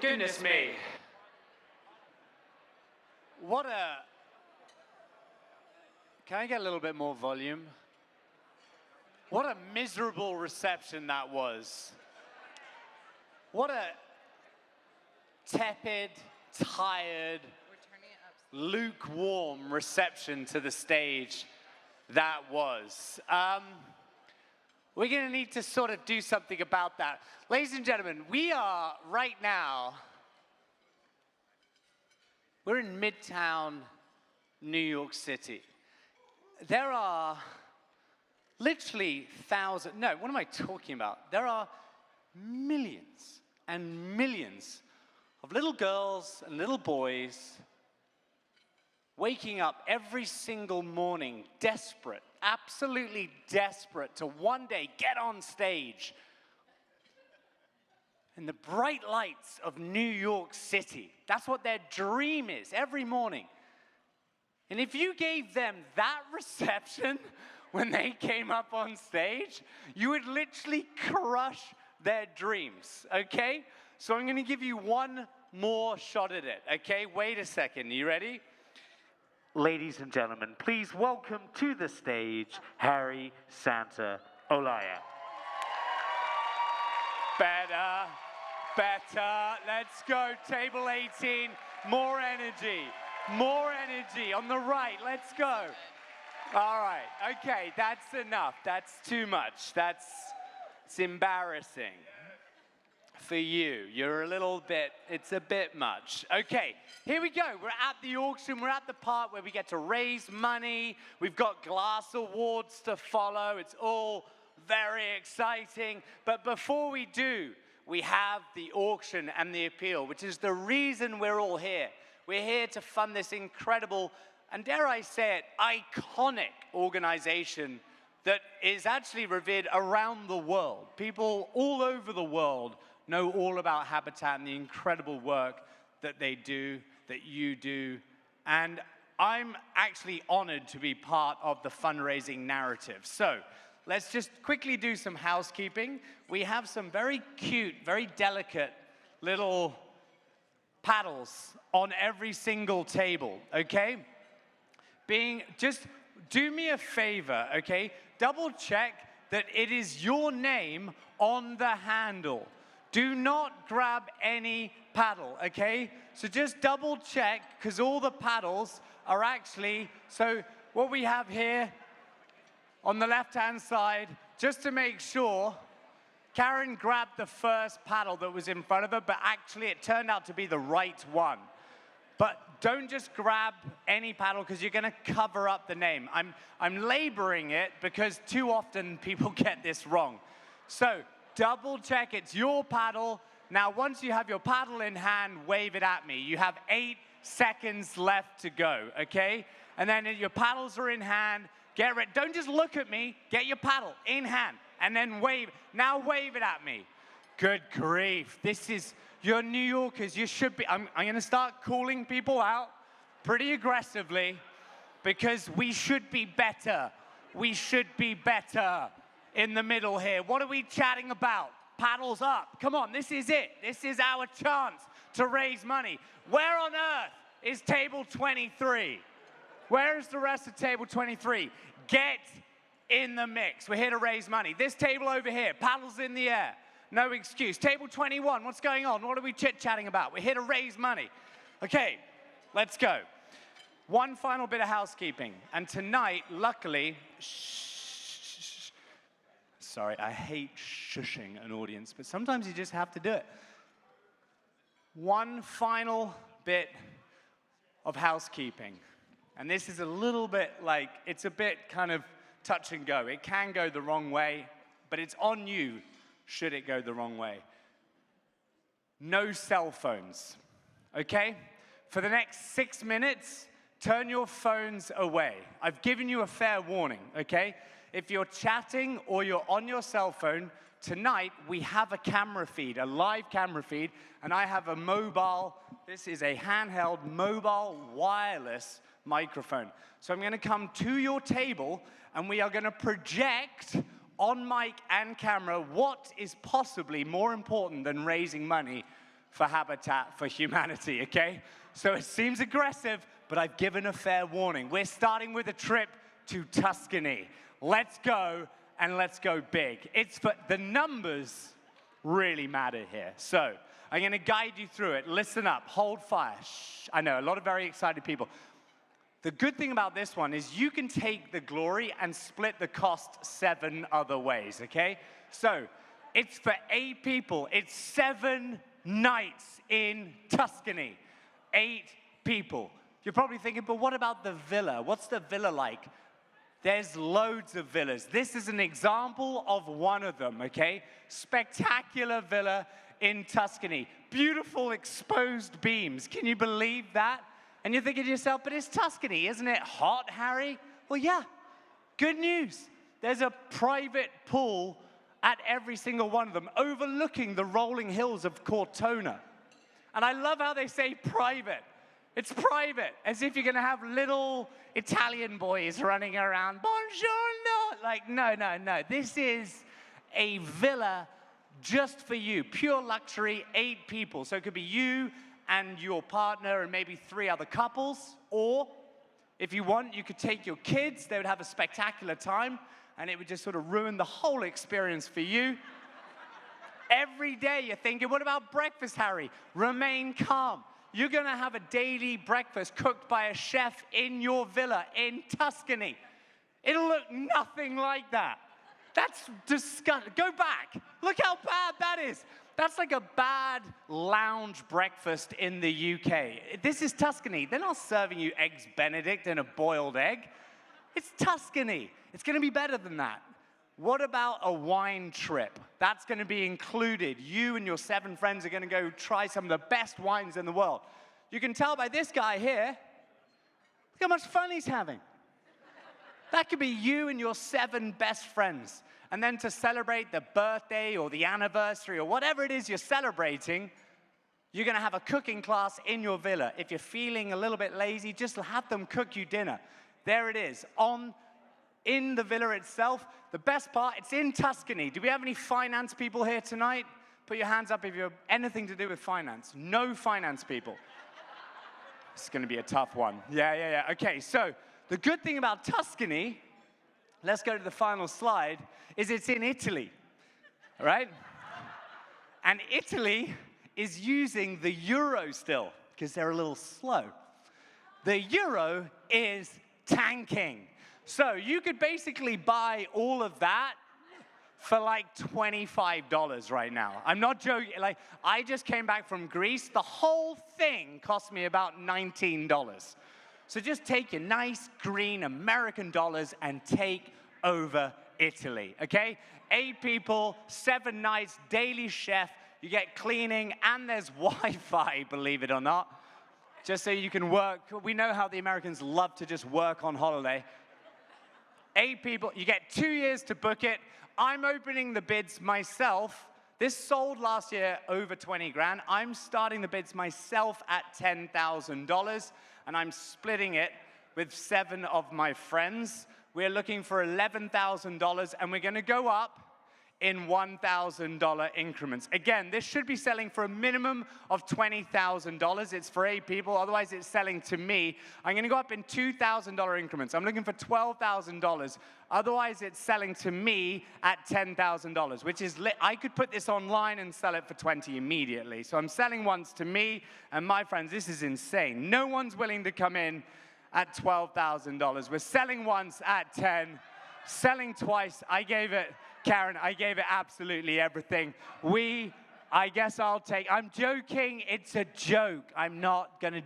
Goodness me. What a... Can I get a little bit more volume? What a miserable reception that was. What a tepid, tired, lukewarm reception to the stage that was. We're going to need to sort of do something about that. Ladies and gentlemen, we are right now, we're in Midtown, New York City. There are literally thousands, no, what am I talking about? There are millions and millions of little girls and little boys waking up every single morning desperate, absolutely desperate to one day get on stage in the bright lights of New York City. That's what their dream is every morning. And if you gave them that reception when they came up on stage, you would literally crush their dreams, okay? So I'm gonna give you one more shot at it, okay? Wait a second, you ready? Ladies and gentlemen, please welcome to the stage, Harry Santa Olaya. Better, better, let's go, table 18, more energy on the right, let's go. All right, okay, that's enough, that's too much, it's embarrassing. For you, you're a little bit, it's a bit much. Okay, here we go. We're at the auction. We're at the part where we get to raise money. We've got glass awards to follow. It's all very exciting. But before we do, we have the auction and the appeal, which is the reason we're all here. We're here to fund this incredible, and dare I say it, iconic organization that is actually revered around the world. People all over the world know all about Habitat and the incredible work that they do, that you do. And I'm actually honored to be part of the fundraising narrative. So let's just quickly do some housekeeping. We have some very cute, very delicate little paddles on every single table, okay? Just do me a favor, okay? Double check that it is your name on the handle. Do not grab any paddle, okay? So just double check, because all the paddles are actually, so what we have here on the left-hand side, just to make sure, Karen grabbed the first paddle that was in front of her, but actually it turned out to be the right one. But don't just grab any paddle, because you're gonna cover up the name. I'm laboring it because too often people get this wrong. So, double check it's your paddle. Now, once you have your paddle in hand, wave it at me. You have 8 seconds left to go, okay? And then your paddles are in hand. Get ready. Don't just look at me. Get your paddle in hand and then wave. Now wave it at me. Good grief. This is, you're New Yorkers. You should be, I'm gonna start calling people out pretty aggressively because we should be better. We should be better. In the middle here. What are we chatting about? Paddles up. Come on, this is it. This is our chance to raise money. Where on earth is table 23? Where is the rest of table 23? Get in the mix. We're here to raise money. This table over here, paddles in the air. No excuse. Table 21, what's going on? What are we chit-chatting about? We're here to raise money. Okay, let's go. One final bit of housekeeping. And tonight, luckily, sorry, I hate shushing an audience, but sometimes you just have to do it. One final bit of housekeeping. And this is a little bit like, it's a bit kind of touch and go. It can go the wrong way, but it's on you should it go the wrong way. No cell phones, okay? For the next 6 minutes, turn your phones away. I've given you a fair warning, okay? If you're chatting or you're on your cell phone, tonight we have a camera feed, a live camera feed, and I have a mobile, this is a handheld mobile wireless microphone. So I'm gonna come to your table and we are gonna project on mic and camera what is possibly more important than raising money for Habitat for Humanity, okay? So it seems aggressive, but I've given a fair warning. We're starting with a trip to Tuscany. Let's go, and let's go big. It's for the numbers really matter here. So I'm going to guide you through it. Listen up, hold fire. Shh. I know, a lot of very excited people. The good thing about this one is you can take the glory and split the cost 7 other ways, okay? So it's for 8 people. It's 7 nights in Tuscany. 8 people. You're probably thinking, but what about the villa? What's the villa like? There's loads of villas. This is an example of one of them, okay? Spectacular villa in Tuscany. Beautiful exposed beams. Can you believe that? And you're thinking to yourself, but it's Tuscany, isn't it hot, Harry? Well, yeah. Good news. There's a private pool at every single one of them, overlooking the rolling hills of Cortona. And I love how they say private. It's private, as if you're going to have little Italian boys running around. Buongiorno. Like, no, no, no. This is a villa just for you. Pure luxury, 8 people. So it could be you and your partner and maybe 3 other couples. Or, if you want, you could take your kids. They would have a spectacular time. And it would just sort of ruin the whole experience for you. Every day you're thinking, what about breakfast, Harry? Remain calm. You're going to have a daily breakfast cooked by a chef in your villa in Tuscany. It'll look nothing like that. That's disgusting. Go back. Look how bad that is. That's like a bad lounge breakfast in the UK. This is Tuscany. They're not serving you eggs Benedict and a boiled egg. It's Tuscany. It's going to be better than that. What about a wine trip? That's going to be included. You and your 7 friends are going to go try some of the best wines in the world. You can tell by this guy here, look how much fun he's having. That could be you and your 7 best friends. And then to celebrate the birthday or the anniversary or whatever it is you're celebrating, you're going to have a cooking class in your villa. If you're feeling a little bit lazy, just have them cook you dinner. There it is, in the villa itself. The best part, it's in Tuscany. Do we have any finance people here tonight? Put your hands up if you have anything to do with finance. No finance people. It's going to be a tough one. Yeah. Okay, so the good thing about Tuscany, let's go to the final slide, is it's in Italy, all right? And Italy is using the euro still, because they're a little slow. The euro is tanking. So you could basically buy all of that for like $25 right now. I'm not joking. Like, I just came back from Greece. The whole thing cost me about $19. So just take your nice green American dollars and take over Italy, okay? 8 people, 7 nights, daily chef. You get cleaning, and there's Wi-Fi, believe it or not, just so you can work. We know how the Americans love to just work on holiday. 8 people, you get 2 years to book it. I'm opening the bids myself. This sold last year over 20 grand. I'm starting the bids myself at $10,000, and I'm splitting it with 7 of my friends. We're looking for $11,000, and we're gonna go up in $1,000 increments. Again, this should be selling for a minimum of $20,000. It's for 8 people, otherwise it's selling to me. I'm gonna go up in $2,000 increments. I'm looking for $12,000. Otherwise it's selling to me at $10,000, which is, I could put this online and sell it for 20 immediately. So I'm selling once to me and my friends. This is insane. No one's willing to come in at $12,000. We're selling once at 10, selling twice. Karen, I gave it absolutely everything. I guess I'm joking, it's a joke. I'm not gonna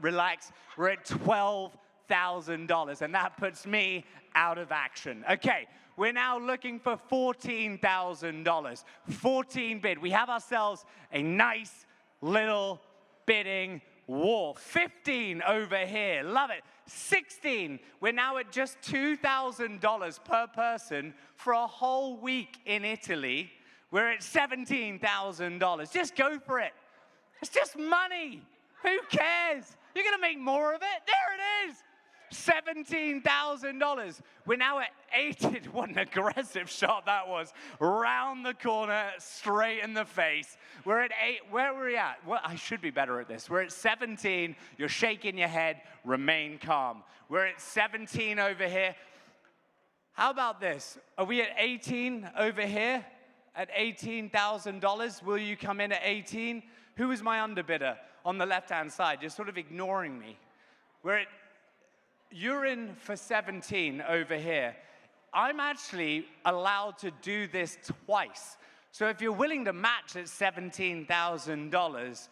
relax. We're at $12,000, and that puts me out of action. Okay, we're now looking for $14,000. 14 bid. We have ourselves a nice little bidding war. 15 over here, love it. 16, we're now at just $2,000 per person for a whole week in Italy. We're at $17,000. Just go for it. It's just money. Who cares? You're gonna make more of it. There it is. $17,000. We're now at 18. What an aggressive shot that was. Round the corner, straight in the face. We're at 8. Where are we at? Well, I should be better at this. We're at 17. You're shaking your head. Remain calm. We're at 17 over here. How about this? Are we at 18 over here? At $18,000? Will you come in at 18? Who is my underbidder on the left-hand side? You're sort of ignoring me. You're in for 17 over here. I'm actually allowed to do this twice. So if you're willing to match at $17,000,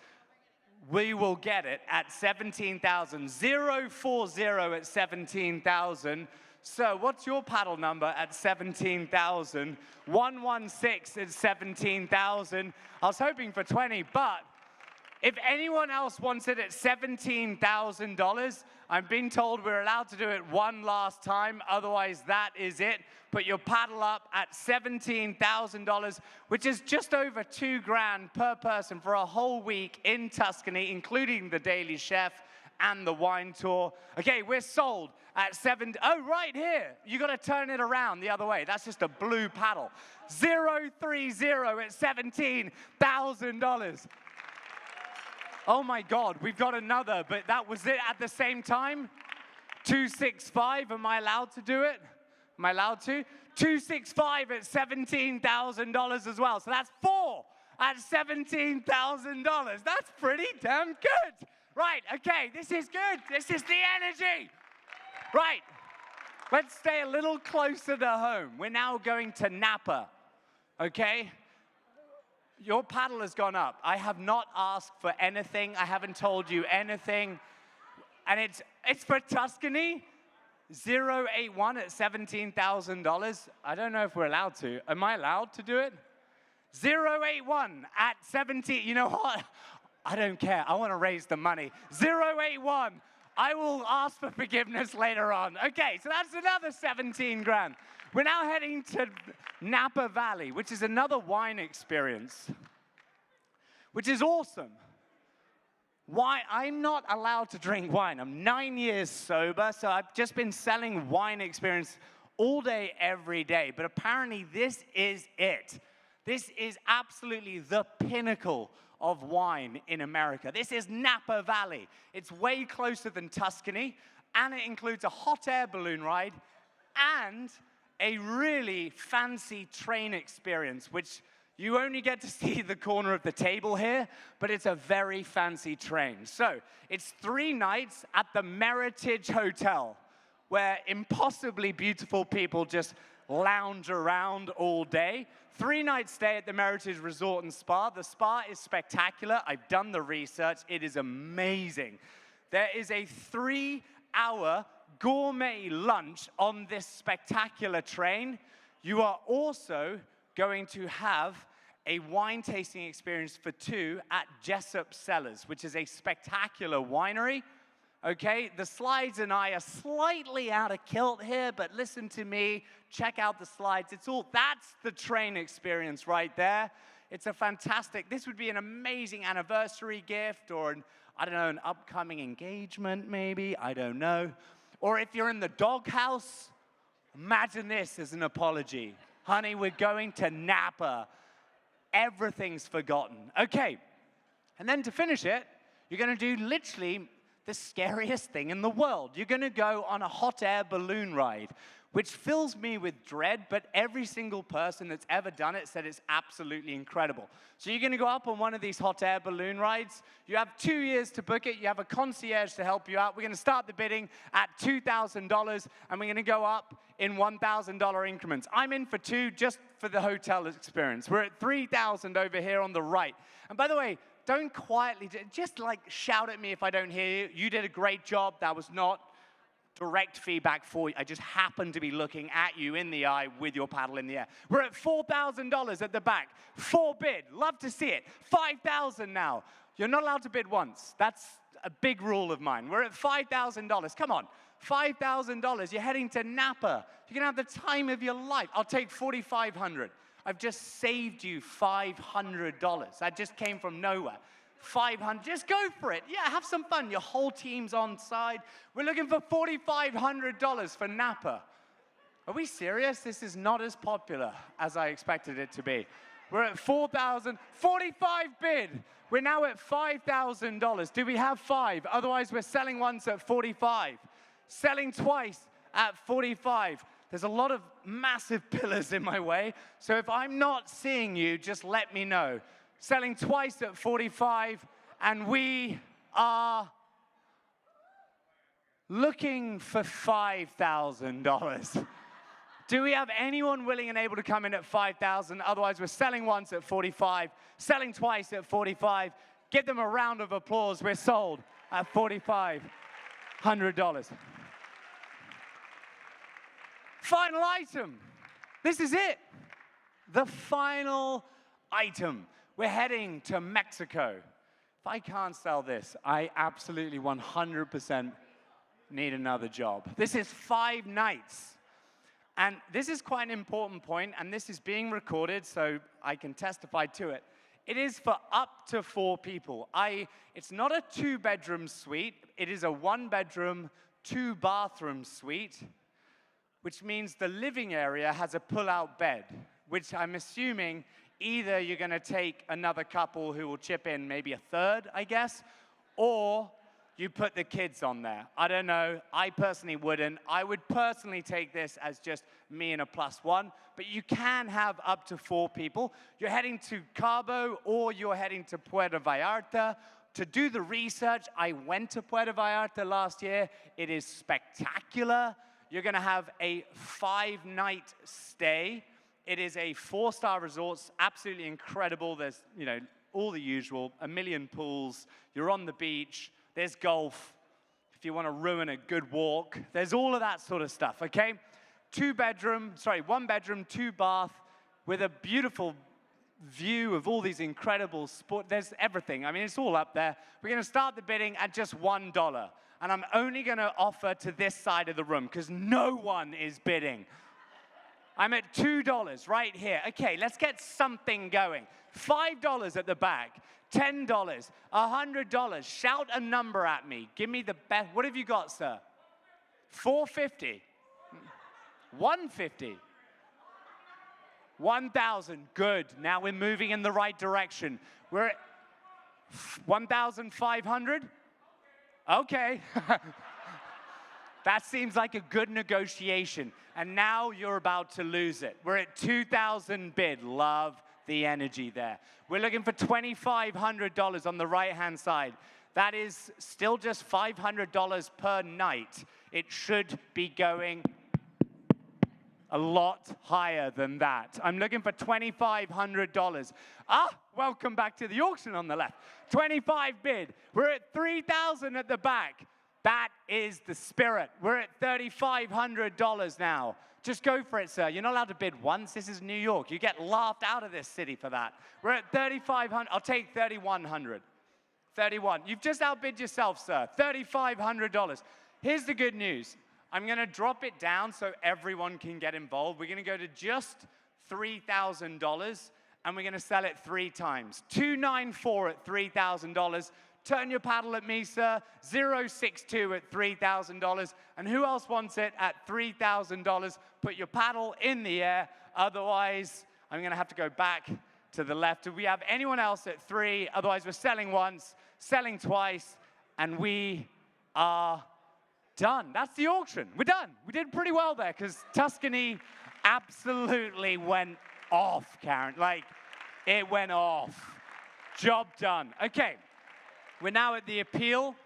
we will get it at 17,000. 040 at 17,000. So what's your paddle number at 17,000? 116 at 17,000. I was hoping for 20, but if anyone else wants it at $17,000, I'm being told we're allowed to do it one last time. Otherwise, that is it. Put your paddle up at $17,000, which is just over $2,000 per person for a whole week in Tuscany, including the Daily Chef and the wine tour. Okay, we're sold at Oh, right here. You got to turn it around the other way. That's just a blue paddle. 030 at $17,000. Oh my God, we've got another, but that was it at the same time. 265, am I allowed to do it? Am I allowed to? 265 at $17,000 as well. So that's 4 at $17,000. That's pretty damn good. Right, okay, this is good. This is the energy. Right, let's stay a little closer to home. We're now going to Napa, okay? Your paddle has gone up. I have not asked for anything. I haven't told you anything. And it's for Tuscany. 081 at $17,000. I don't know if we're allowed to. Am I allowed to do it? 081 at 17. You know what? I don't care. I want to raise the money. 081. I will ask for forgiveness later on. Okay, so that's another 17 grand. We're now heading to Napa Valley, which is another wine experience, which is awesome. Wine, I'm not allowed to drink wine. I'm 9 years sober, so I've just been selling wine experience all day, every day. But apparently this is it. This is absolutely the pinnacle of wine in America. This is Napa Valley. It's way closer than Tuscany, and it includes a hot air balloon ride and a really fancy train experience, which you only get to see the corner of the table here, but it's a very fancy train. So it's 3 nights at the Meritage Hotel, where impossibly beautiful people just lounge around all day. 3 night stay at the Meritage Resort and Spa. The spa is spectacular. I've done the research. It is amazing. There is a 3-hour gourmet lunch on this spectacular train. You are also going to have a wine tasting experience for 2 at Jessup Cellars, which is a spectacular winery. Okay, the slides and I are slightly out of kilt here, but listen to me, check out the slides. That's the train experience right there. It's a fantastic, this would be an amazing anniversary gift or an upcoming engagement maybe, I don't know. Or if you're in the doghouse, imagine this as an apology. Honey, we're going to Napa. Everything's forgotten. Okay, and then to finish it, you're going to do literally the scariest thing in the world. You're going to go on a hot air balloon ride, which fills me with dread, but every single person that's ever done it said it's absolutely incredible. So you're going to go up on one of these hot air balloon rides. You have 2 years to book it. You have a concierge to help you out. We're going to start the bidding at $2,000, and we're going to go up in $1,000 increments. I'm in for 2 just for the hotel experience. We're at $3,000 over here on the right. And by the way, don't quietly, just like shout at me if I don't hear you. You did a great job. That was not direct feedback for you. I just happened to be looking at you in the eye with your paddle in the air. We're at $4,000 at the back. 4 bid. Love to see it. $5,000 now. You're not allowed to bid once. That's a big rule of mine. We're at $5,000. Come on. $5,000. You're heading to Napa. You're going to have the time of your life. I'll take $4,500. I've just saved you $500. That just came from nowhere. 500, just go for it. Yeah, have some fun. Your whole team's on side. We're looking for $4,500 for Napa. Are we serious? This is not as popular as I expected it to be. We're at 4,000, 45 bid. We're now at $5,000. Do we have 5? Otherwise, we're selling once at 45. Selling twice at 45. There's a lot of massive pillars in my way, so if I'm not seeing you, just let me know. Selling twice at 45, and we are looking for $5,000. Do we have anyone willing and able to come in at 5,000? Otherwise, we're selling once at 45, selling twice at 45. Give them a round of applause. We're sold at $4,500. Final item. This is it. The final item. We're heading to Mexico. If I can't sell this, I absolutely 100% need another job. This is 5 nights. And this is quite an important point, and this is being recorded, so I can testify to it. It is for up to 4 people. It's not a 2-bedroom suite. It is a 1-bedroom, 2-bathroom suite, which means the living area has a pull-out bed, which I'm assuming either you're going to take another couple who will chip in maybe a third, I guess, or you put the kids on there. I don't know. I personally wouldn't. I would personally take this as just me and a +1, but you can have up to 4 people. You're heading to Cabo or you're heading to Puerto Vallarta. To do the research, I went to Puerto Vallarta last year. It is spectacular. You're going to have a 5-night stay. It is a 4-star resort, absolutely incredible. There's, all the usual, 1 million pools. You're on the beach. There's golf, if you want to ruin a good walk. There's all of that sort of stuff, okay? 1 bedroom, 2 bath, with a beautiful view of all these incredible sport. There's everything. I mean, it's all up there. We're going to start the bidding at just $1. And I'm only going to offer to this side of the room, because no one is bidding. I'm at $2 right here. Okay, let's get something going. $5 at the back. $10, $100. Shout a number at me. Give me the best. What have you got, sir? $450. $150. $1,000. Good. Now we're moving in the right direction. We're at $1,500. Okay. That seems like a good negotiation. And now you're about to lose it. We're at $2,000 bid. Love the energy there. We're looking for $2,500 on the right-hand side. That is still just $500 per night. It should be going a lot higher than that. I'm looking for $2,500. Welcome back to the auction on the left. 25 bid. We're at $3,000 at the back. That is the spirit. We're at $3,500 now. Just go for it, sir. You're not allowed to bid once. This is New York. You get laughed out of this city for that. We're at $3,500. I'll take $3,100. 31. You've just outbid yourself, sir. $3,500. Here's the good news. I'm going to drop it down so everyone can get involved. We're going to go to just $3,000, and we're going to sell it 3 times. 294 at $3,000. Turn your paddle at me, sir. 062 at $3,000. And who else wants it at $3,000? Put your paddle in the air. Otherwise, I'm going to have to go back to the left. Do we have anyone else at 3? Otherwise, we're selling once, selling twice, and we are done. That's the auction. We're done. We did pretty well there because Tuscany absolutely went off, Karen. Like, it went off. Job done. Okay. We're now at the appeal.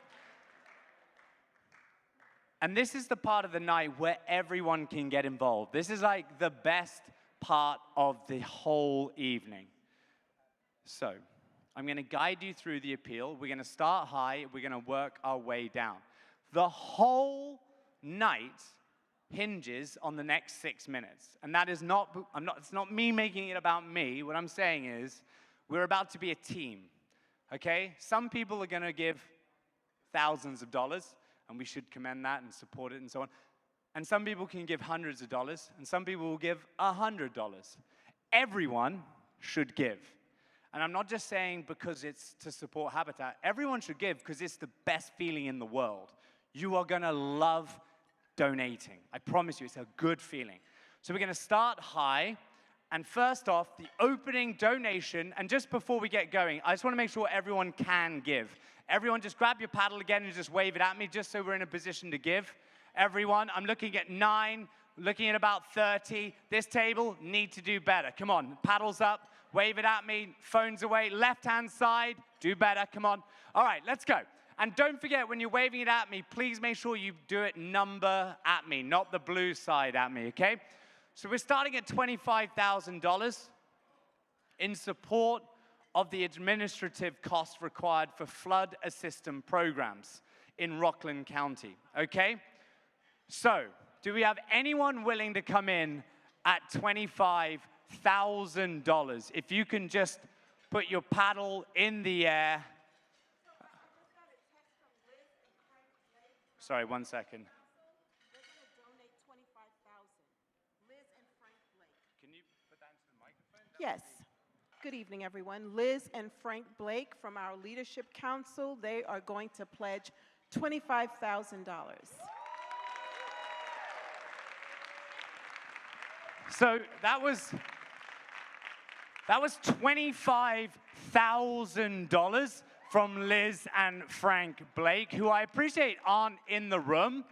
And this is the part of the night where everyone can get involved. This is like the best part of the whole evening. So, I'm going to guide you through the appeal. We're going to start high. We're going to work our way down. The whole night hinges on the next 6 minutes. And that is it's not me making it about me. What I'm saying is, we're about to be a team. Okay? Some people are going to give thousands of dollars, and we should commend that and support it and so on. And some people can give hundreds of dollars, and some people will give $100. Everyone should give. And I'm not just saying because it's to support Habitat. Everyone should give because it's the best feeling in the world. You are going to love donating. I promise you, it's a good feeling. So we're going to start high. And first off, the opening donation, and just before we get going, I just want to make sure everyone can give. Everyone just grab your paddle again and just wave it at me, just so we're in a position to give. Everyone, I'm looking at 9, looking at about 30. This table, need to do better. Come on, paddles up, wave it at me, phones away, left-hand side, do better, come on. All right, let's go. And don't forget, when you're waving it at me, please make sure you do it number at me, not the blue side at me, okay? So we're starting at $25,000 in support of the administrative costs required for flood assistance programs in Rockland County, okay? So, do we have anyone willing to come in at $25,000? If you can just put your paddle in the air. Sorry, 1 second. They're going to donate $25,000. Liz and Frank Blake. Can you put that into the microphone? Yes. Good evening, everyone. Liz and Frank Blake from our Leadership Council. They are going to pledge $25,000. So that was $25,000 from Liz and Frank Blake, who I appreciate aren't in the room.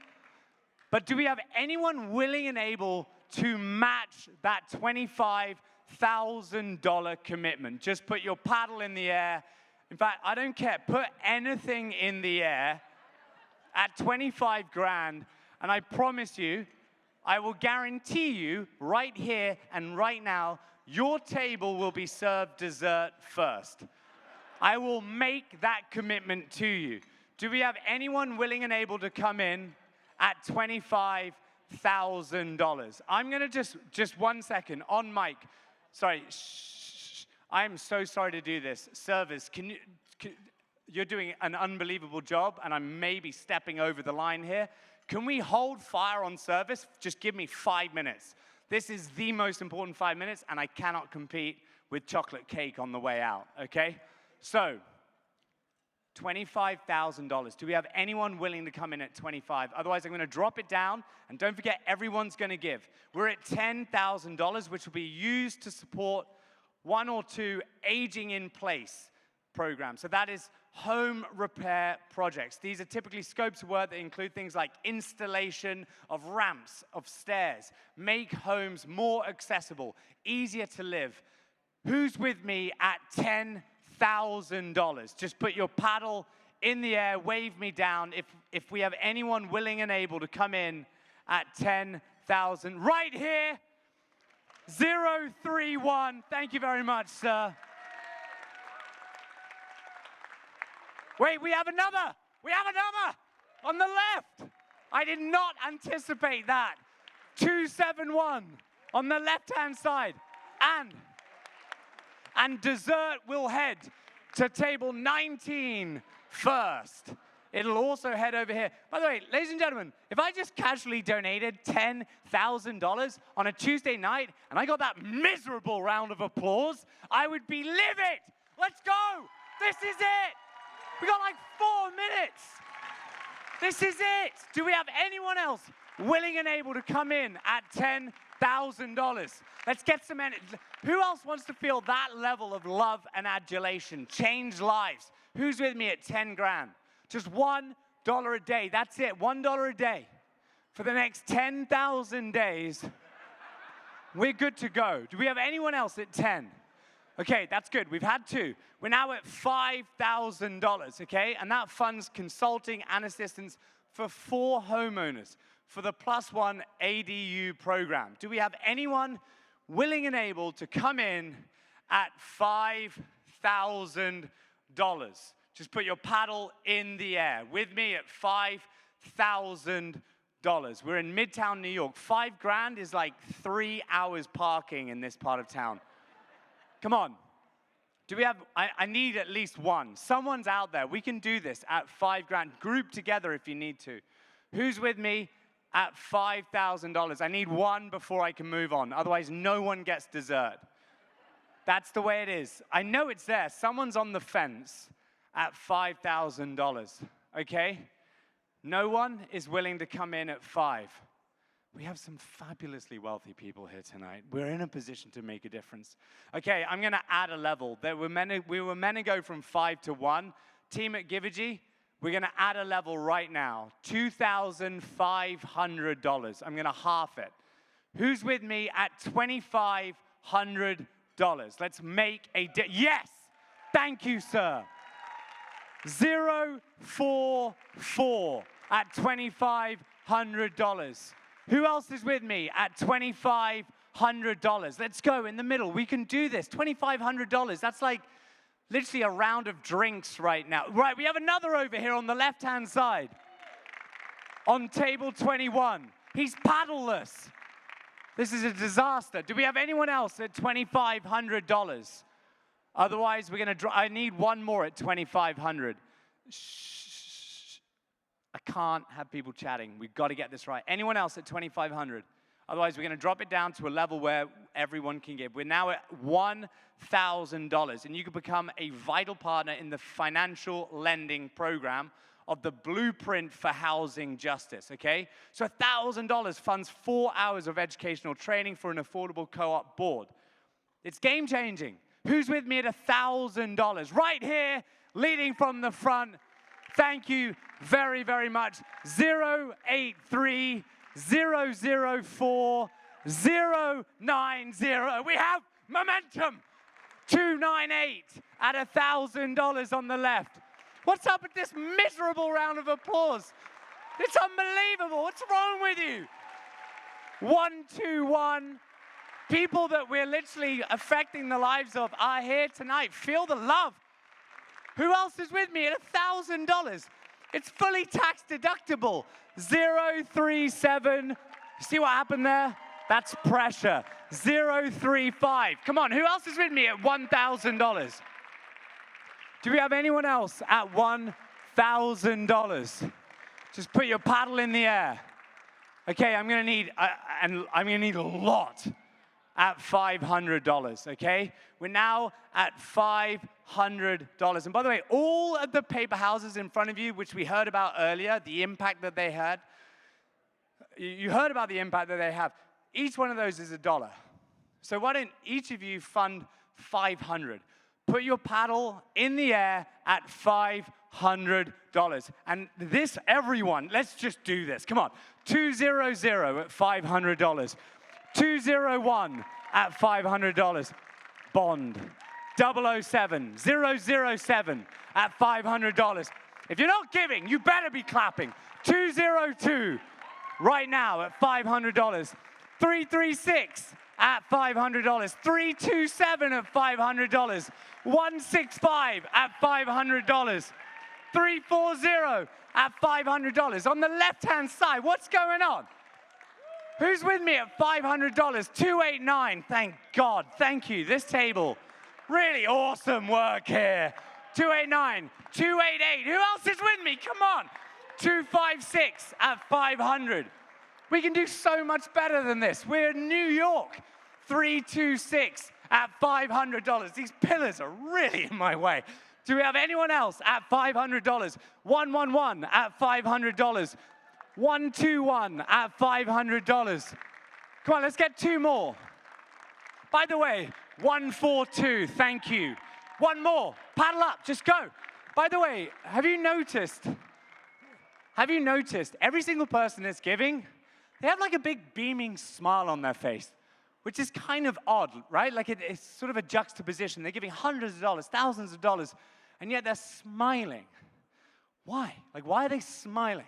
But do we have anyone willing and able to match that $25,000 commitment? Just put your paddle in the air. In fact, I don't care. Put anything in the air at 25 grand, and I promise you, I will guarantee you right here and right now, your table will be served dessert first. I will make that commitment to you. Do we have anyone willing and able to come in at $25,000? I'm going to just 1 second, on mic. Sorry, shh. I'm so sorry to do this. Servers, you're doing an unbelievable job, and I'm maybe stepping over the line here. Can we hold fire on service? Just give me 5 minutes. This is the most important 5 minutes, and I cannot compete with chocolate cake on the way out, okay? So, $25,000. Do we have anyone willing to come in at 25? Otherwise, I'm going to drop it down, and don't forget, everyone's going to give. We're at $10,000, which will be used to support 1 or 2 aging in place programs. So that is home repair projects. These are typically scopes of work that include things like installation of ramps, of stairs, make homes more accessible, easier to live. Who's with me at $10,000? Just put your paddle in the air, wave me down if we have anyone willing and able to come in at 10,000. Right here, 031. Thank you very much, sir. Wait, we have another. We have another on the left. I did not anticipate that. 271 on the left-hand side. And dessert will head to table 19 first. It'll also head over here. By the way, ladies and gentlemen, if I just casually donated $10,000 on a Tuesday night and I got that miserable round of applause, I would be livid. Let's go. This is it. We got like 4 minutes. This is it. Do we have anyone else willing and able to come in at $10,000? Let's get some energy. Who else wants to feel that level of love and adulation? Change lives. Who's with me at 10 grand? Just $1 a day. That's it. $1 a day. For the next 10,000 days, we're good to go. Do we have anyone else at 10? Okay, that's good. We've had 2. We're now at $5,000, okay? And that funds consulting and assistance for 4 homeowners for the +1 ADU program. Do we have anyone willing and able to come in at $5,000? Just put your paddle in the air. With me at $5,000. We're in Midtown, New York. 5 grand is like 3 hours parking in this part of town. Come on. Do we have, I need at least one. Someone's out there. We can do this at 5 grand. Group together if you need to. Who's with me at $5,000? I need one before I can move on. Otherwise, no one gets dessert. That's the way it is. I know it's there. Someone's on the fence at $5,000, okay? No one is willing to come in at 5. We have some fabulously wealthy people here tonight. We're in a position to make a difference. Okay, I'm going to add a level. We were meant to go from 5 to 1. Team at Givergy, we're going to add a level right now. $2,500. I'm going to half it. Who's with me at $2,500? Let's make a yes! Thank you, sir. 044 at $2,500. Who else is with me at $2,500? Let's go in the middle. We can do this. $2,500. That's like literally a round of drinks right now. Right, we have another over here on the left-hand side. On table 21. He's paddleless. This is a disaster. Do we have anyone else at $2,500? Otherwise, we're going to I need one more at $2,500. Shh. I can't have people chatting. We've got to get this right. Anyone else at $2,500? Otherwise, we're going to drop it down to a level where everyone can give. We're now at $1,000, and you can become a vital partner in the financial lending program of the Blueprint for Housing Justice, okay? So $1,000 funds 4 hours of educational training for an affordable co-op board. It's game-changing. Who's with me at $1,000? Right here, leading from the front. Thank you very, very much. 083 004 090. We have momentum. 298 at $1,000 on the left. What's up with this miserable round of applause? It's unbelievable. What's wrong with you? 121. People that we're literally affecting the lives of are here tonight. Feel the love. Who else is with me at $1,000? It's fully tax deductible. 037. See what happened there? That's pressure. 035. Come on, who else is with me at $1,000? Do we have anyone else at $1,000? Just put your paddle in the air. Okay, I'm gonna need a lot at $500, okay? We're now at $500. And by the way, all of the paper houses in front of you, which we heard about earlier, the impact that they had, you heard about the impact that they have. Each one of those is $1. So why don't each of you fund 500? Put your paddle in the air at $500. And this, everyone, let's just do this. Come on. 200 at $500. 201 at $500. Bond. 007. 007 at $500. If you're not giving, you better be clapping. 202 right now at $500. 336 at $500. 327 at $500. 165 at $500. 340 at $500. On the left-hand side, what's going on? Who's with me at $500? 289, thank God, thank you. This table, really awesome work here. 289, 288, who else is with me? Come on. 256 at $500. We can do so much better than this. We're in New York. 326 at $500. These pillars are really in my way. Do we have anyone else at $500? 111 at $500. 121 at $500. Come on, let's get two more. By the way, 142, thank you. One more, paddle up, just go. By the way, have you noticed every single person that's giving, they have like a big beaming smile on their face, which is kind of odd, right? Like it's sort of a juxtaposition. They're giving hundreds of dollars, thousands of dollars, and yet they're smiling. Why? Like, why are they smiling?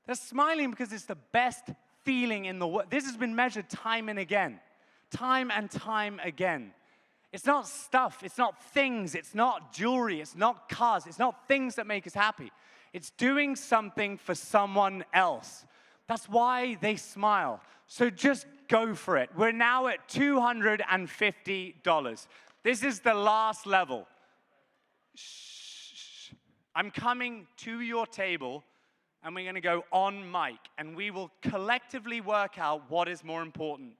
They're smiling because it's the best feeling in the world. This has been measured time and again. Time and time again. It's not stuff, it's not things, it's not jewelry, it's not cars, it's not things that make us happy. It's doing something for someone else. That's why they smile. So just go for it. We're now at $250. This is the last level. Shh. I'm coming to your table, and we're going to go on mic, and we will collectively work out what is more important,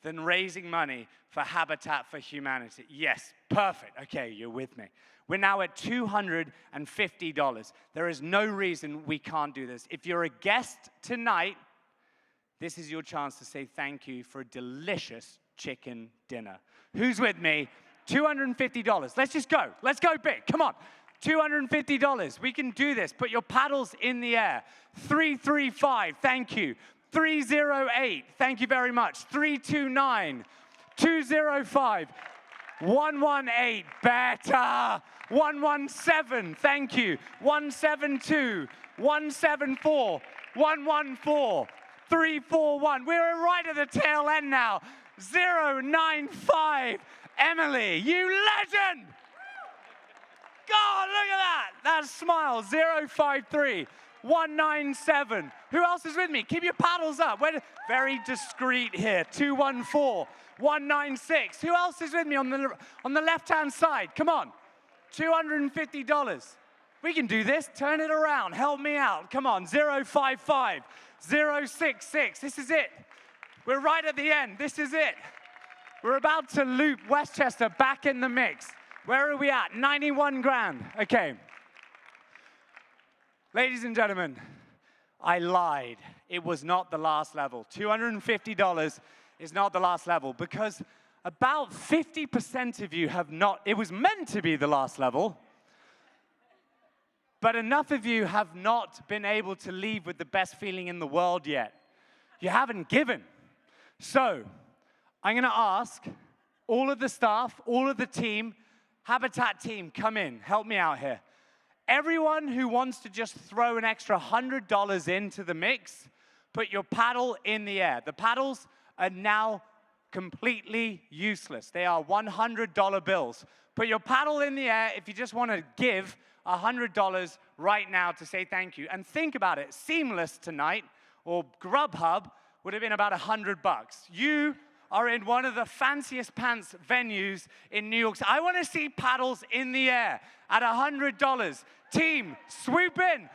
than raising money for Habitat for Humanity? Yes, perfect. Okay, you're with me. We're now at $250. There is no reason we can't do this. If you're a guest tonight, this is your chance to say thank you for a delicious chicken dinner. Who's with me? $250. Let's just go. Let's go big. Come on. $250. We can do this. Put your paddles in the air. 335. Thank you. 308. Thank you very much. 329. 205. 118. Better. 117. Thank you. 172. 174. 114. 341. We're right at the tail end now. 095. Emily, you legend! God, look at that. That smile. 053. 197. Who else is with me? Keep your paddles up. We're very discreet here. 214. 196. Who else is with me on the left-hand side? Come on. $250. We can do this. Turn it around. Help me out. Come on. 055. 066. This is it. We're right at the end. This is it. We're about to loop Westchester back in the mix. Where are we at? 91 grand. Okay. Ladies and gentlemen, I lied. It was not the last level. $250 is not the last level because about 50% of you have not. It was meant to be the last level, but enough of you have not been able to leave with the best feeling in the world yet. You haven't given. So, I'm going to ask all of the staff, all of the team, Habitat team, come in, help me out here. Everyone who wants to just throw an extra $100 into the mix, put your paddle in the air. The paddles are now completely useless. They are $100 bills. Put your paddle in the air if you just want to give $100 right now to say thank you. And think about it, Seamless tonight, or Grubhub, would have been about $100. You are in one of the fanciest pants venues in New York City. I want to see paddles in the air at $100. Team, swoop in.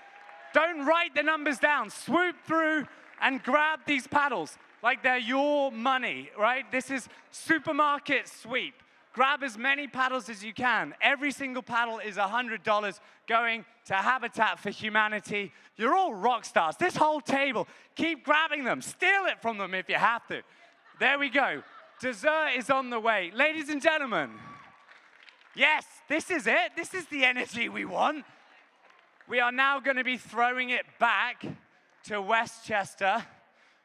Don't write the numbers down. Swoop through and grab these paddles like they're your money, right? This is supermarket sweep. Grab as many paddles as you can. Every single paddle is $100 going to Habitat for Humanity. You're all rock stars. This whole table, keep grabbing them. Steal it from them if you have to. There we go. Dessert is on the way. Ladies and gentlemen, yes, this is it. This is the energy we want. We are now going to be throwing it back to Westchester,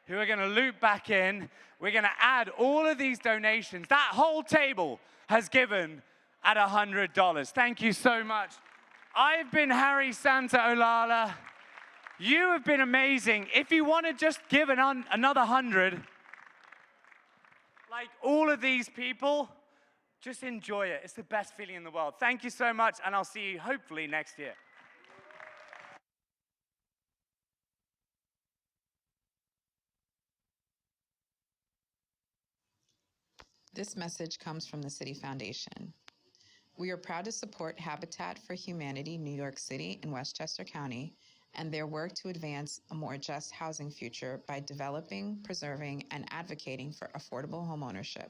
who are going to loop back in. We're going to add all of these donations. That whole table has given at $100. Thank you so much. I've been Harry Santaolalla. You have been amazing. If you want to just give another 100, like all of these people, just enjoy it. It's the best feeling in the world. Thank you so much, and I'll see you hopefully next year. This message comes from the City Foundation. We are proud to support Habitat for Humanity New York City and Westchester County and their work to advance a more just housing future by developing, preserving, and advocating for affordable homeownership.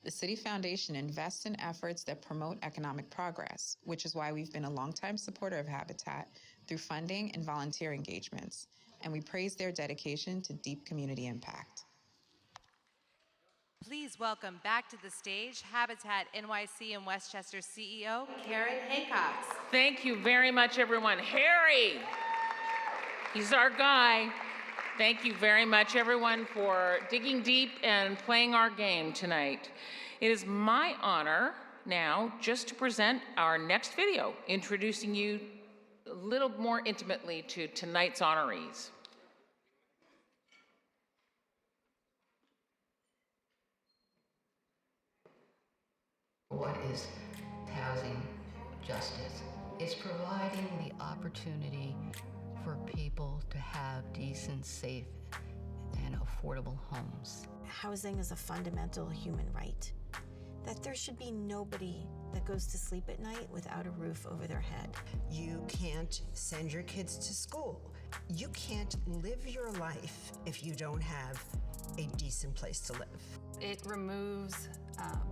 The City Foundation invests in efforts that promote economic progress, which is why we've been a longtime supporter of Habitat through funding and volunteer engagements, and we praise their dedication to deep community impact. Please welcome back to the stage Habitat NYC and Westchester CEO, Karen Haycox. Thank you very much, everyone. Harry, he's our guy. Thank you very much, everyone, for digging deep and playing our game tonight. It is my honor now just to present our next video, introducing you a little more intimately to tonight's honorees. What is housing justice? It's providing the opportunity for people to have decent, safe, and affordable homes. Housing is a fundamental human right. That there should be nobody that goes to sleep at night without a roof over their head. You can't send your kids to school. You can't live your life if you don't have a decent place to live. It removes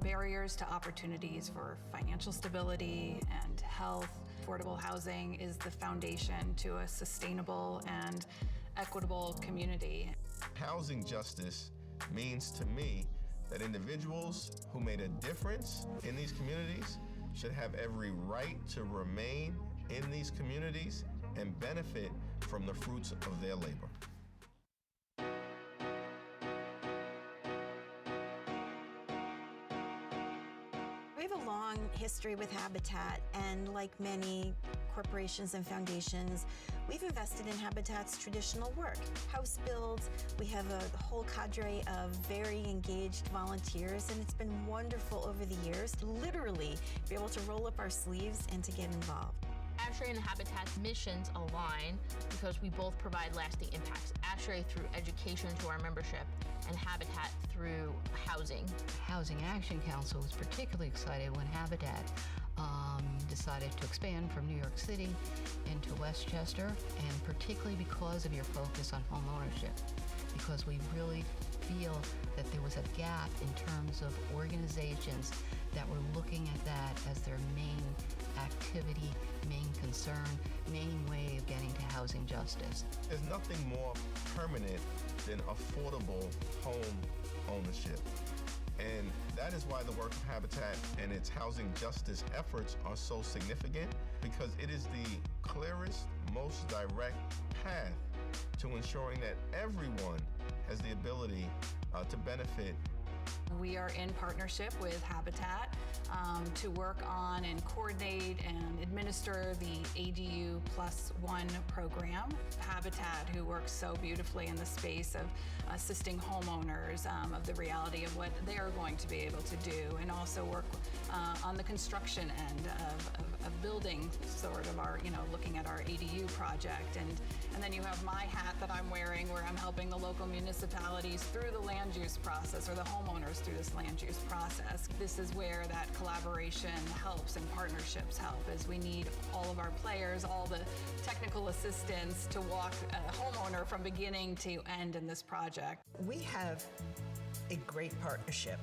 barriers to opportunities for financial stability and health. Affordable housing is the foundation to a sustainable and equitable community. Housing justice means to me that individuals who made a difference in these communities should have every right to remain in these communities and benefit from the fruits of their labor. We have a long history with Habitat, and like many corporations and foundations, we've invested in Habitat's traditional work. House builds, we have a whole cadre of very engaged volunteers, and it's been wonderful over the years to literally be able to roll up our sleeves and to get involved. ASHRAE and Habitat's missions align because we both provide lasting impacts. ASHRAE through education to our membership, and Habitat through housing. Housing Action Council was particularly excited when Habitat decided to expand from New York City into Westchester, and particularly because of your focus on home ownership, because we really feel that there was a gap in terms of organizations that were looking at that as their main activity, main concern, main way of getting to housing justice. There's nothing more permanent than affordable home ownership. And that is why the work of Habitat and its housing justice efforts are so significant, because it is the clearest, most direct path to ensuring that everyone has the ability to benefit. We are in partnership with Habitat to work on and coordinate and administer the ADU +1 program. Habitat, who works so beautifully in the space of assisting homeowners of the reality of what they are going to be able to do, and also work on the construction end of building sort of our, looking at our ADU project. And then you have my hat that I'm wearing, where I'm helping the local municipalities through the land use process, or the homeowners through this land use process. This is where that collaboration helps and partnerships help, as we need all of our players, all the technical assistance to walk a homeowner from beginning to end in this project. We have a great partnership.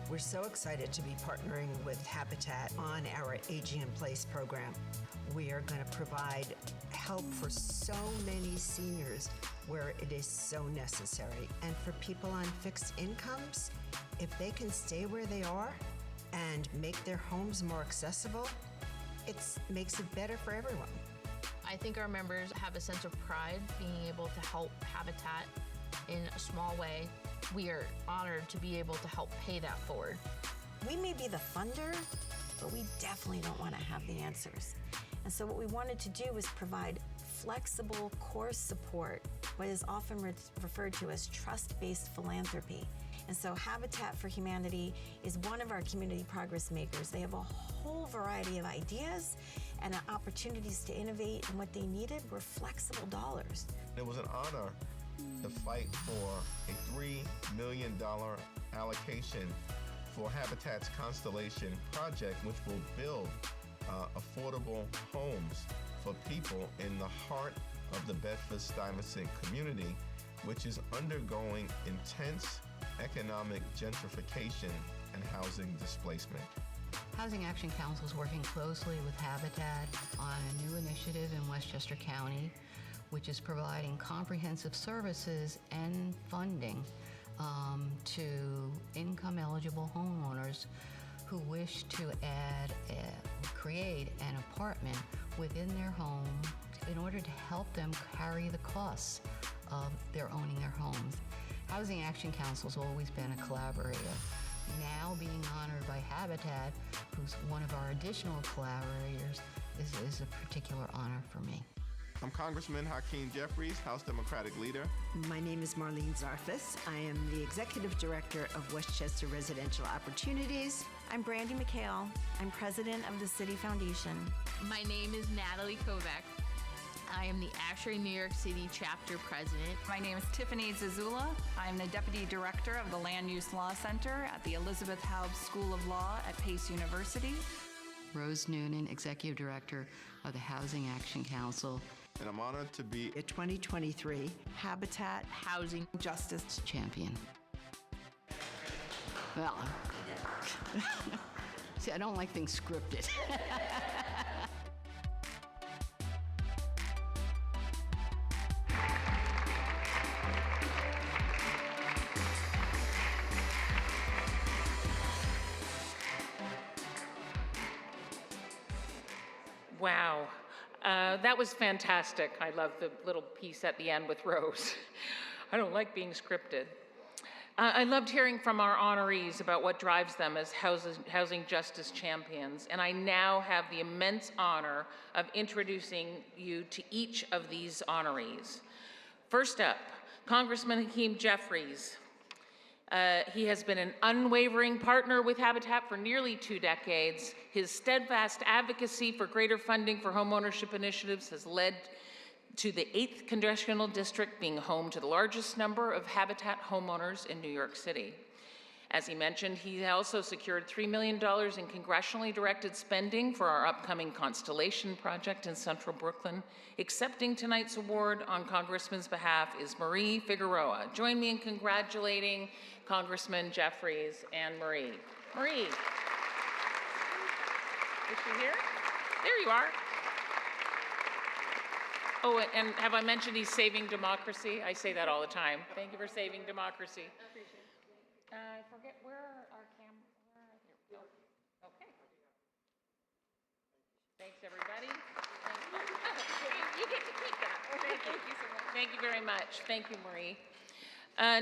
We're so excited to be partnering with Habitat on our Aging in Place program. We are going to provide help for so many seniors where it is so necessary. And for people on fixed incomes, if they can stay where they are and make their homes more accessible, it makes it better for everyone. I think our members have a sense of pride being able to help Habitat in a small way. We are honored to be able to help pay that forward. We may be the funder, but we definitely don't want to have the answers. And so what we wanted to do was provide flexible core support, what is often referred to as trust-based philanthropy. And so Habitat for Humanity is one of our community progress makers. They have a whole variety of ideas and opportunities to innovate, and what they needed were flexible dollars. It was an honor to fight for a $3 million allocation for Habitat's Constellation project, which will build affordable homes for people in the heart of the Bedford-Stuyvesant community, which is undergoing intense economic gentrification and housing displacement. Housing Action Council is working closely with Habitat on a new initiative in Westchester County, which is providing comprehensive services and funding to income-eligible homeowners who wish to create an apartment within their home in order to help them carry the costs of their owning their homes. Housing Action Council has always been a collaborator. Now being honored by Habitat, who's one of our additional collaborators, is a particular honor for me. I'm Congressman Hakeem Jeffries, House Democratic Leader. My name is Marlene Zarfus. I am the Executive Director of Westchester Residential Opportunities. I'm Brandy McHale. I'm President of the City Foundation. My name is Natalie Kovac. I am the ASHRAE New York City Chapter President. My name is Tiffany Zazula. I'm the Deputy Director of the Land Use Law Center at the Elizabeth Haub School of Law at Pace University. Rose Noonan, Executive Director of the Housing Action Council. And I'm honored to be a 2023 Habitat Housing Justice Champion. Well, see, I don't like things scripted. Wow, that was fantastic. I love the little piece at the end with Rose. I don't like being scripted. I loved hearing from our honorees about what drives them as housing justice champions, and I now have the immense honor of introducing you to each of these honorees. First up, Congressman Hakeem Jeffries. He has been an unwavering partner with Habitat for nearly 2 decades. His steadfast advocacy for greater funding for homeownership initiatives has led to the 8th Congressional District being home to the largest number of Habitat homeowners in New York City. As he mentioned, he also secured $3 million in congressionally directed spending for our upcoming Constellation project in central Brooklyn. Accepting tonight's award on Congressman's behalf is Marie Figueroa. Join me in congratulating Congressman Jeffries and Marie. Marie. Is she here? There you are. Oh, and have I mentioned he's saving democracy? I say that all the time. Thank you for saving democracy. I appreciate it. I forget where our camera. Here. Oh, okay. Thanks, everybody. You get to keep that. Thank you so much. Thank you very much. Thank you, Marie.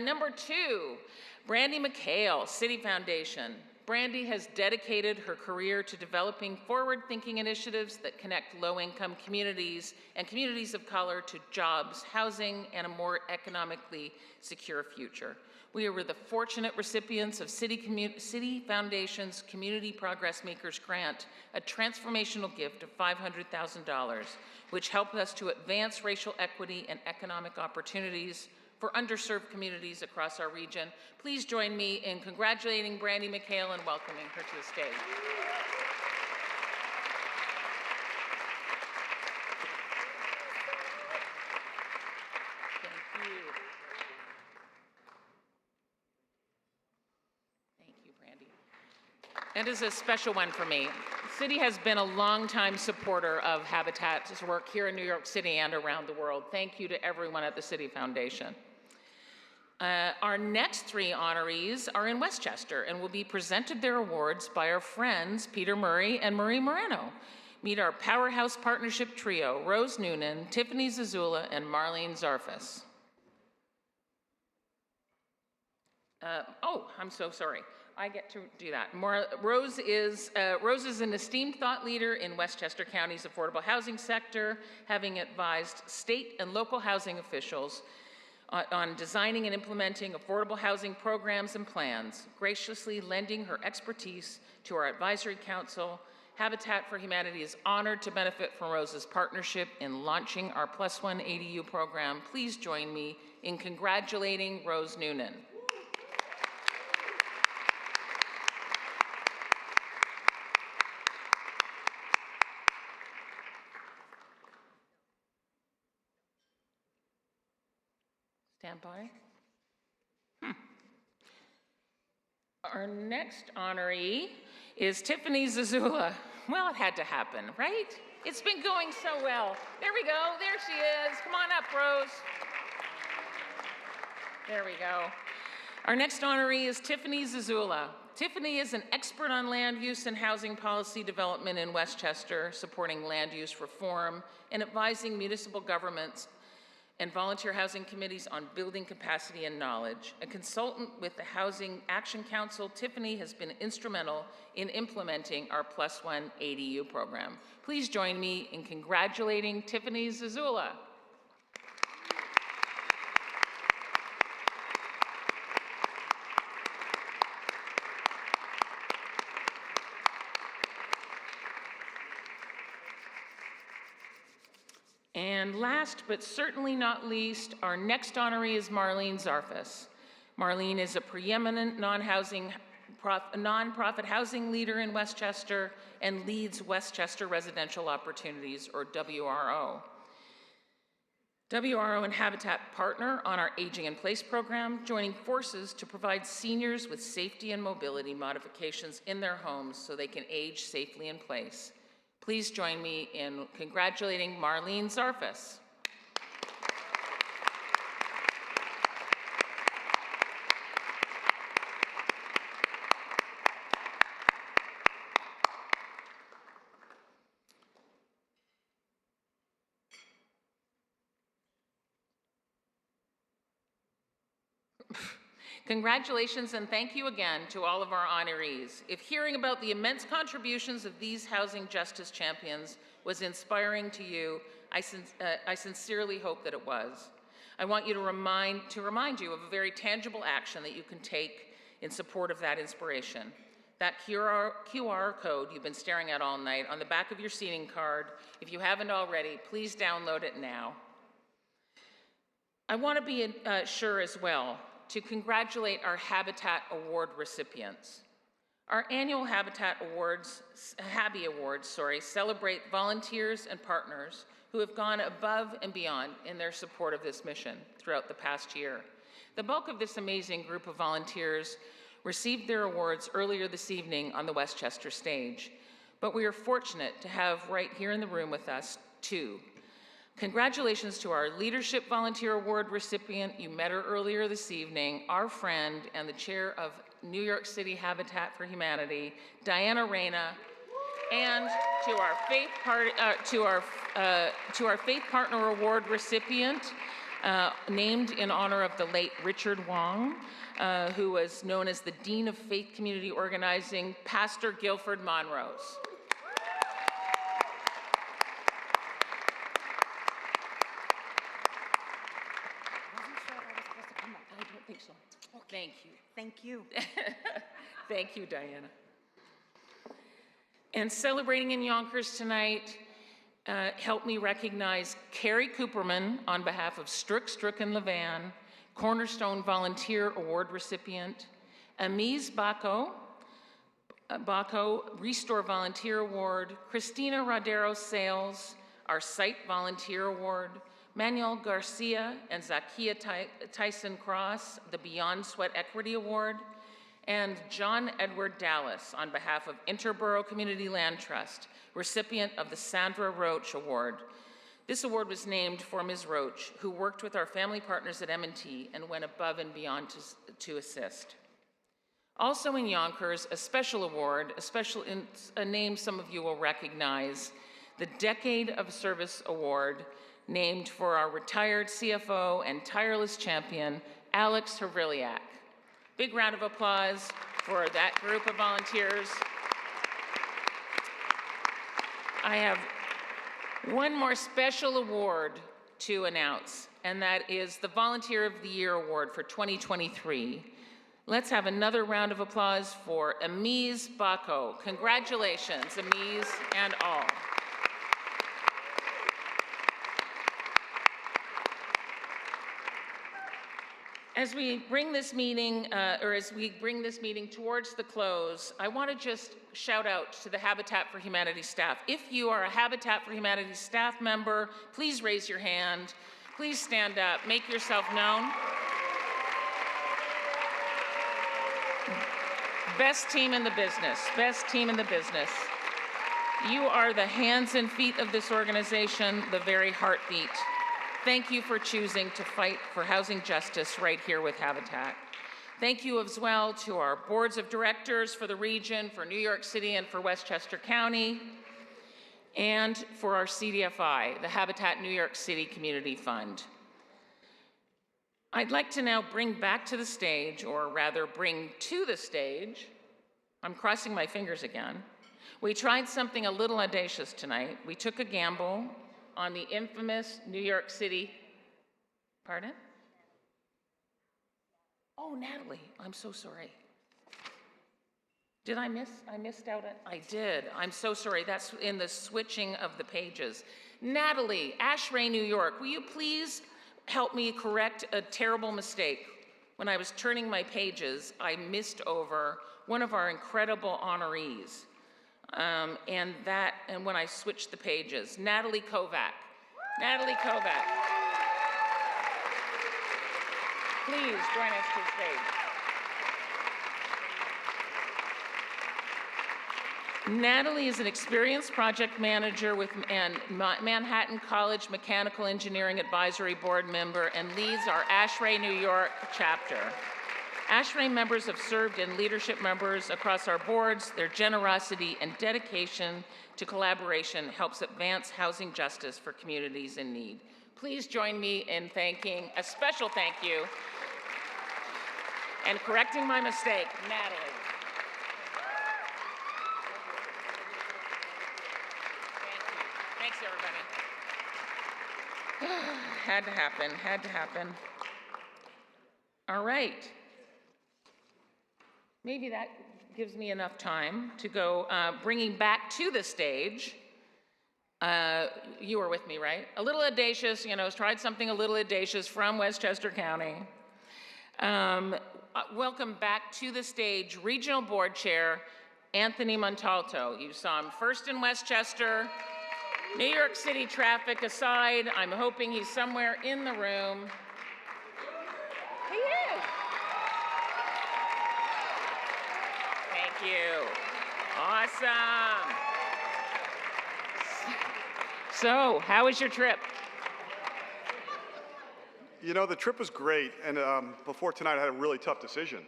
Number 2, Brandy McHale, City Foundation. Brandy has dedicated her career to developing forward-thinking initiatives that connect low-income communities and communities of color to jobs, housing, and a more economically secure future. We were the fortunate recipients of City Foundation's Community Progress Makers Grant, a transformational gift of $500,000, which helped us to advance racial equity and economic opportunities for underserved communities across our region. Please join me in congratulating Brandy McHale and welcoming her to the stage. Thank you. Thank you, Brandy. That is a special one for me. The city has been a longtime supporter of Habitat's work here in New York City and around the world. Thank you to everyone at the City Foundation. Our next 3 honorees are in Westchester and will be presented their awards by our friends Peter Murray and Marie Moreno. Meet our powerhouse partnership trio, Rose Noonan, Tiffany Zazula, and Marlene Zarfas. I'm so sorry. I get to do that. Rose is an esteemed thought leader in Westchester County's affordable housing sector, having advised state and local housing officials on designing and implementing affordable housing programs and plans, graciously lending her expertise to our advisory council. Habitat for Humanity is honored to benefit from Rose's partnership in launching our +1 ADU program. Please join me in congratulating Rose Noonan. Stand by. Our next honoree is Tiffany Zazula. Well, it had to happen, right? It's been going so well. There we go. There she is. Come on up, Rose. There we go. Our next honoree is Tiffany Zazula. Tiffany is an expert on land use and housing policy development in Westchester, supporting land use reform and advising municipal governments and volunteer housing committees on building capacity and knowledge. A consultant with the Housing Action Council, Tiffany has been instrumental in implementing our +1 ADU program. Please join me in congratulating Tiffany Zazula. And last but certainly not least, our next honoree is Marlene Zarfas. Marlene is a preeminent nonprofit housing leader in Westchester and leads Westchester Residential Opportunities, or WRO. WRO and Habitat partner on our Aging in Place program, joining forces to provide seniors with safety and mobility modifications in their homes so they can age safely in place. Please join me in congratulating Marlene Zarfas. Congratulations and thank you again to all of our honorees. If hearing about the immense contributions of these housing justice champions was inspiring to you, I sincerely hope that it was. I want you to remind you of a very tangible action that you can take in support of that inspiration. That QR code you've been staring at all night on the back of your seating card, if you haven't already, please download it now. I want to be sure as well to congratulate our Habitat Award recipients. Our annual Habitat Awards, HABI Awards, celebrate volunteers and partners who have gone above and beyond in their support of this mission throughout the past year. The bulk of this amazing group of volunteers received their awards earlier this evening on the Westchester stage, but we are fortunate to have right here in the room with us two. Congratulations to our Leadership Volunteer Award recipient. You met her earlier this evening, our friend and the chair of New York City Habitat for Humanity, Diana Reyna, and to our Faith Partner Award recipient, named in honor of the late Richard Wong, who was known as the Dean of Faith Community Organizing, Pastor Guilford Monrose. Thank you. Thank you. Thank you, Diana. And celebrating in Yonkers tonight, help me recognize Carrie Cooperman on behalf of Strick and Levan, Cornerstone Volunteer Award recipient, Amiz Baco, Restore Volunteer Award, Christina Rodero Sales, our Site Volunteer Award, Manuel Garcia and Zakia Tyson Cross, the Beyond Sweat Equity Award, and John Edward Dallas on behalf of Interborough Community Land Trust, recipient of the Sandra Roach Award. This award was named for Ms. Roach, who worked with our family partners at M&T and went above and beyond to assist. Also in Yonkers, a special award, a name some of you will recognize, the Decade of Service Award, named for our retired CFO and tireless champion, Alex Herviliak. Big round of applause for that group of volunteers. I have one more special award to announce, and that is the Volunteer of the Year Award for 2023. Let's have another round of applause for Amiz Baco. Congratulations, Amiz and all. As we bring this meeting, towards the close, I want to just shout out to the Habitat for Humanity staff. If you are a Habitat for Humanity staff member, please raise your hand. Please stand up, make yourself known. Best team in the business, best team in the business. You are the hands and feet of this organization, the very heartbeat. Thank you for choosing to fight for housing justice right here with Habitat. Thank you as well to our boards of directors for the region, for New York City and for Westchester County, and for our CDFI, the Habitat New York City Community Fund. I'd like to now bring back to the stage, or rather bring to the stage, I'm crossing my fingers again. We tried something a little audacious tonight. We took a gamble on the infamous New York City, pardon? Oh, Natalie, I'm so sorry. Did I missed out on, I did. I'm so sorry, that's in the switching of the pages. Natalie, Ashray, New York, will you please help me correct a terrible mistake? When I was turning my pages, I missed over one of our incredible honorees. And when I switched the pages, Natalie Kovac. Natalie Kovac. please join us to the stage. Natalie is an experienced project manager and Manhattan College Mechanical Engineering Advisory Board member and leads our ASHRAE New York chapter. ASHRAE members have served in leadership members across our boards. Their generosity and dedication to collaboration helps advance housing justice for communities in need. Please join me in thanking, a special thank you, and correcting my mistake, Natalie. Thanks, everybody. Had to happen, had to happen. All right. Maybe that gives me enough time to go bringing back to the stage. You were with me, right? A little audacious, tried something a little audacious from Westchester County. Welcome back to the stage, Regional Board Chair, Anthony Montalto. You saw him first in Westchester. New York City traffic aside, I'm hoping he's somewhere in the room. He is. Thank you. Awesome. So, how was your trip? The trip was great, and before tonight I had a really tough decision.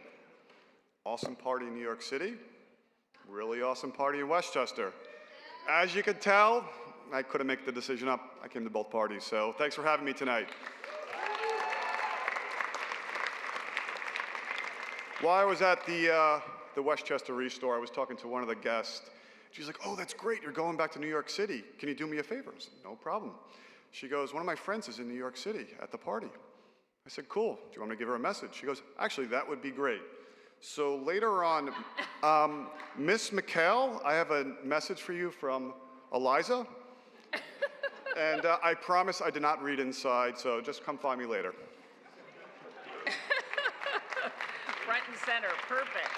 Awesome party in New York City, really awesome party in Westchester. As you could tell, I couldn't make the decision up. I came to both parties, so thanks for having me tonight. While I was at the Westchester Restore, I was talking to one of the guests. She's like, "Oh, that's great, you're going back to New York City. Can you do me a favor?" I said, "No problem." She goes, "One of my friends is in New York City at the party." I said, "Cool, do you want me to give her a message?" She goes, "Actually, that would be great." So later on, Miss McHale, I have a message for you from Eliza. And I promise I did not read inside, so just come find me later. Front and center, perfect.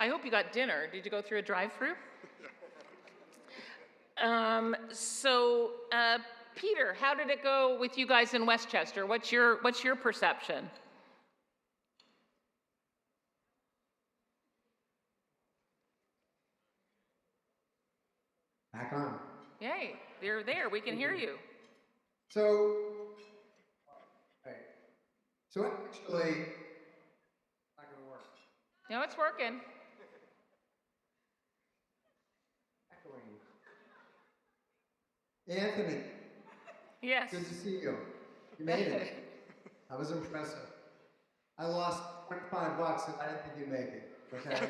I hope you got dinner. Did you go through a drive-through? Peter, how did it go with you guys in Westchester? What's your perception? Back on. Yay, you're there. We can hear you. So actually, not going to work. No, it's working. Anthony. Yes. Good to see you. You made it. That was impressive. I lost $25 and I didn't think you'd make it. Okay.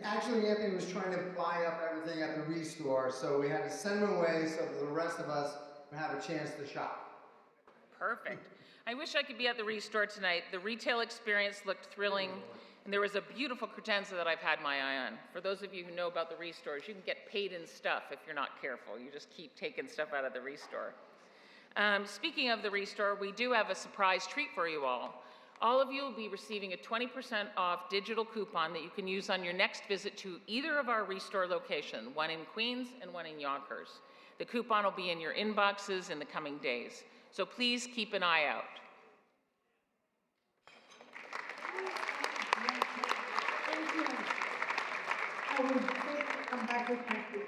Actually, Anthony was trying to buy up everything at the Restore, so we had to send him away so that the rest of us would have a chance to shop. Perfect. I wish I could be at the Restore tonight. The retail experience looked thrilling, and there was a beautiful credenza that I've had my eye on. For those of you who know about the Restores, you can get paid in stuff if you're not careful. You just keep taking stuff out of the Restore. Speaking of the Restore, we do have a surprise treat for you all. All of you will be receiving a 20% off digital coupon that you can use on your next visit to either of our Restore locations, one in Queens and one in Yonkers. The coupon will be in your inboxes in the coming days, so please keep an eye out. I will come back with my food.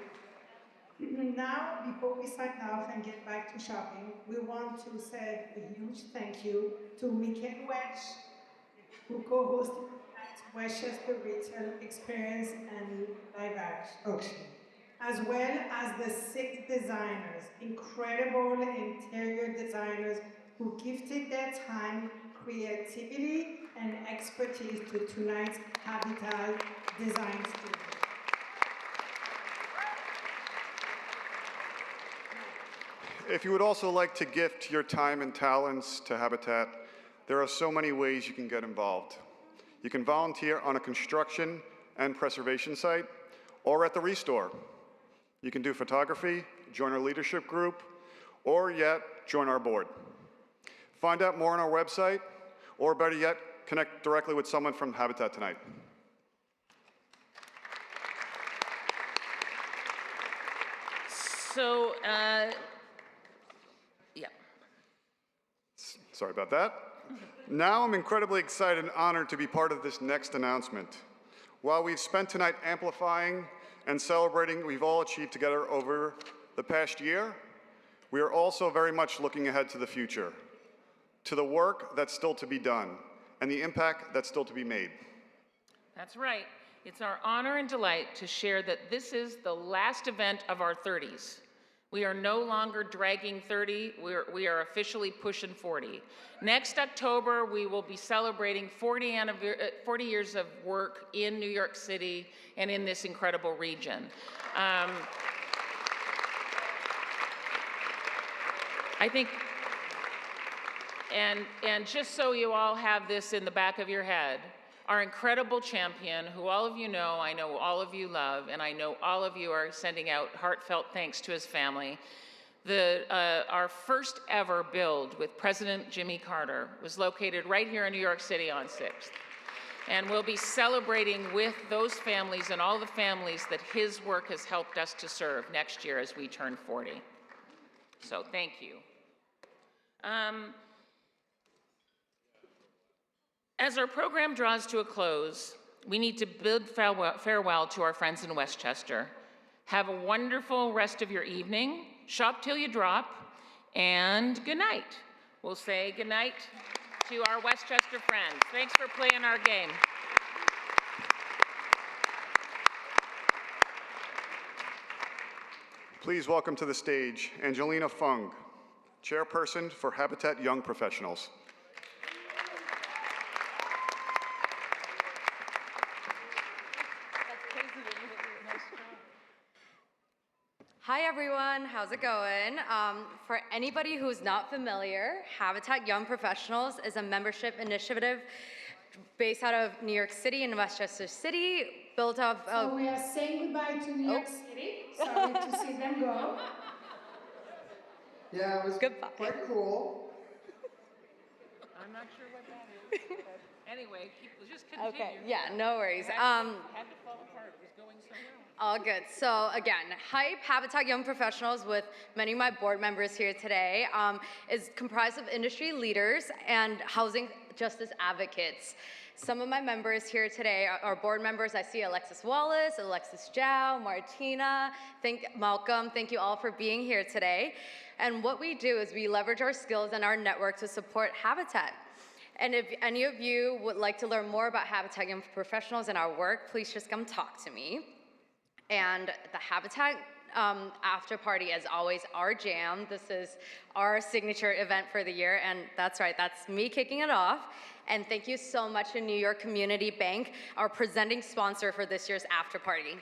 Now, before we sign off and get back to shopping, we want to say a huge thank you to Michael Welch, who co-hosted Westchester Retail Experience and Live Auction, as well as the 6 designers, incredible interior designers who gifted their time, creativity, and expertise to tonight's Habitat Design Studio. If you would also like to gift your time and talents to Habitat, there are so many ways you can get involved. You can volunteer on a construction and preservation site or at the Restore. You can do photography, join our leadership group, or yet join our board. Find out more on our website, or better yet, connect directly with someone from Habitat tonight. So, Sorry about that. Now I'm incredibly excited and honored to be part of this next announcement. While we've spent tonight amplifying and celebrating what we've all achieved together over the past year, we are also very much looking ahead to the future, to the work that's still to be done, and the impact that's still to be made. That's right. It's our honor and delight to share that this is the last event of our 30s. We are no longer dragging 30, we are officially pushing 40. Next October, we will be celebrating 40 years of work in New York City and in this incredible region. I think, and just so you all have this in the back of your head, our incredible champion, who all of you know, I know all of you love, and I know all of you are sending out heartfelt thanks to his family. Our first ever build with President Jimmy Carter was located right here in New York City on 6th. And we'll be celebrating with those families and all the families that his work has helped us to serve next year as we turn 40. So thank you. As our program draws to a close, we need to bid farewell to our friends in Westchester. Have a wonderful rest of your evening. Shop till you drop, and good night. We'll say good night to our Westchester friends. Thanks for playing our game. Please welcome to the stage Angelina Fung, Chairperson for Habitat Young Professionals. Hi everyone, how's it going? For anybody who's not familiar, Habitat Young Professionals is a membership initiative based out of New York City and Westchester City, built up of... So we are saying goodbye to New York City. Sorry to see them go. Yeah, it was quite cool. I'm not sure what that is, but anyway, just continue. Okay, yeah, no worries. Had to fall apart, it was going so well. All good. So again, HYPE, Habitat Young Professionals, with many of my board members here today, is comprised of industry leaders and housing justice advocates. Some of my members here today are board members. I see Alexis Wallace, Alexis Zhao, Martina, Malcolm. Thank you all for being here today. And what we do is we leverage our skills and our network to support Habitat. And if any of you would like to learn more about Habitat Young Professionals and our work, please just come talk to me. And the Habitat after party is always our jam. This is our signature event for the year, and that's right, that's me kicking it off. And thank you so much to New York Community Bank, our presenting sponsor for this year's after party.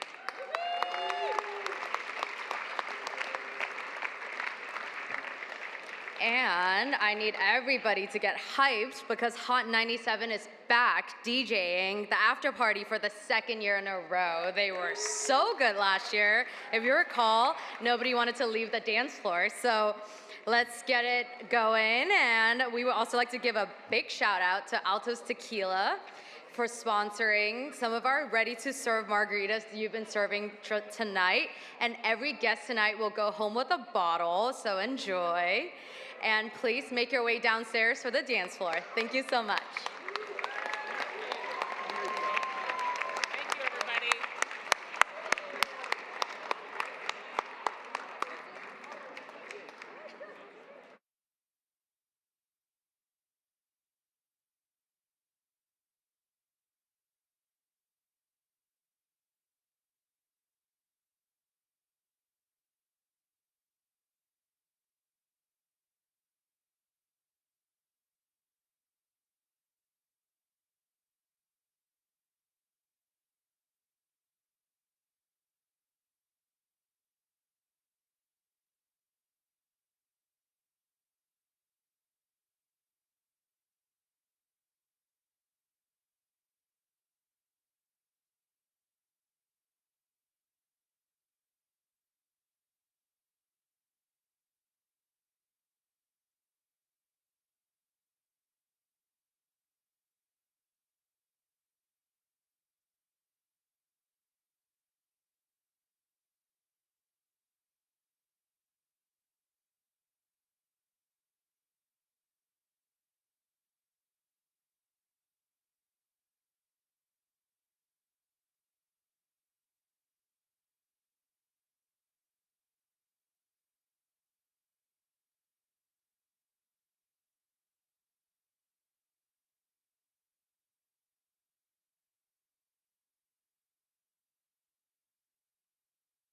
And I need everybody to get hyped because Hot 97 is back DJing the after party for the second year in a row. They were so good last year. If you recall, nobody wanted to leave the dance floor. So let's get it going. And we would also like to give a big shout out to Altos Tequila for sponsoring some of our ready-to-serve margaritas that you've been serving tonight. And every guest tonight will go home with a bottle, so enjoy. And please make your way downstairs for the dance floor. Thank you so much.